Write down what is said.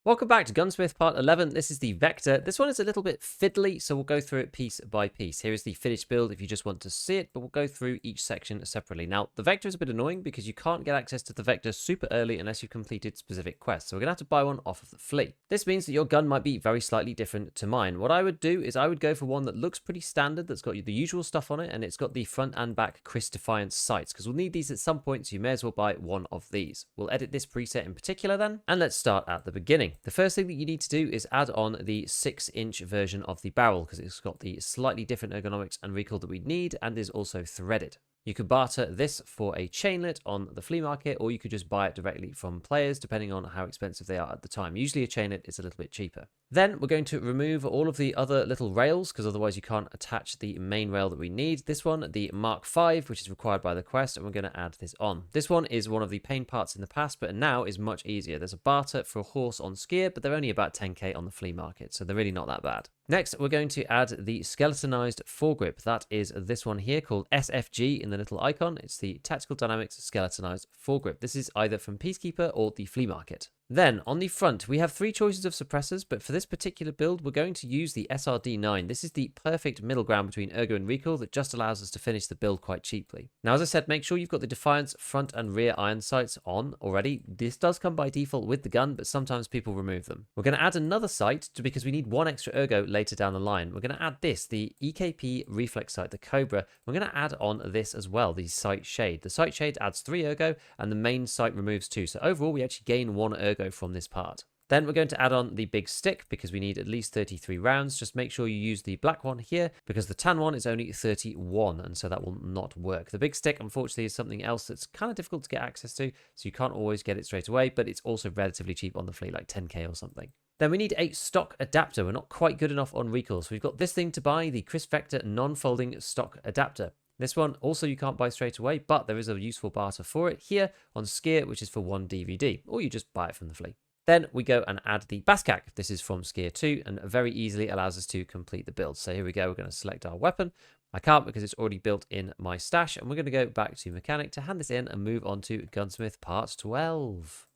Welcome back to Gunsmith Part 11. This is the Vector. This one is a little bit fiddly, so we'll go through it piece by piece. Here is the finished build if you just want to see it, but we'll go through each section separately. Now, the Vector is a bit annoying because you can't get access to the Vector super early unless you've completed specific quests, so we're going to have to buy one off of the flea. This means that your gun might be very slightly different to mine. What I would do is I would go for one that looks pretty standard, that's got the usual stuff on it, and it's got the front and back Chris Defiance sights, because we'll need these at some point, so you may as well buy one of these. We'll edit this preset in particular then, and let's start at the beginning. The first thing that you need to do is add on the 6-inch version of the barrel because it's got the slightly different ergonomics and recoil that we need and is also threaded. You could barter this for a chainlet on the flea market, or you could just buy it directly from players depending on how expensive they are at the time. Usually a chainlet is a little bit cheaper. Then we're going to remove all of the other little rails because otherwise you can't attach the main rail that we need. This one, the Mark V, which is required by the quest, and we're going to add this on. This one is one of the pain parts in the past, but now is much easier. There's a barter for a horse on Skier, but they're only about 10k on the flea market, so they're really not that bad. Next, we're going to add the skeletonized foregrip. That is this one here called SFG in the little icon. It's the Tactical Dynamics skeletonized foregrip. This is either from Peacekeeper or the flea market. Then, on the front, we have 3 choices of suppressors, but for this particular build, we're going to use the SRD9. This is the perfect middle ground between ergo and recoil that just allows us to finish the build quite cheaply. Now, as I said, make sure you've got the Defiance front and rear iron sights on already. This does come by default with the gun, but sometimes people remove them. We're going to add another sight because we need one extra ergo later down the line. We're going to add this, the EKP reflex sight, the Cobra. We're going to add on this as well, the sight shade. The sight shade adds 3 ergo, and the main sight removes 2. So overall, we actually gain 1 ergo from this part. Then we're going to add on the big stick because we need at least 33 rounds. Just make sure you use the black one here because the tan one is only 31, and so that will not work. The big stick, unfortunately, is something else that's kind of difficult to get access to, so you can't always get it straight away, but it's also relatively cheap on the flea, like 10k or something. Then we need a stock adapter. We're not quite good enough on recoil, so we've got this thing to buy, the Chris Vector non-folding stock adapter. This one also you can't buy straight away, but there is a useful barter for it here on Skier, which is for 1 DVD, or you just buy it from the flea. Then we go and add the Baskak. This is from Skier 2 and very easily allows us to complete the build. So here we go, we're going to select our weapon. I can't because it's already built in my stash, and we're going to go back to mechanic to hand this in and move on to Gunsmith Part 12.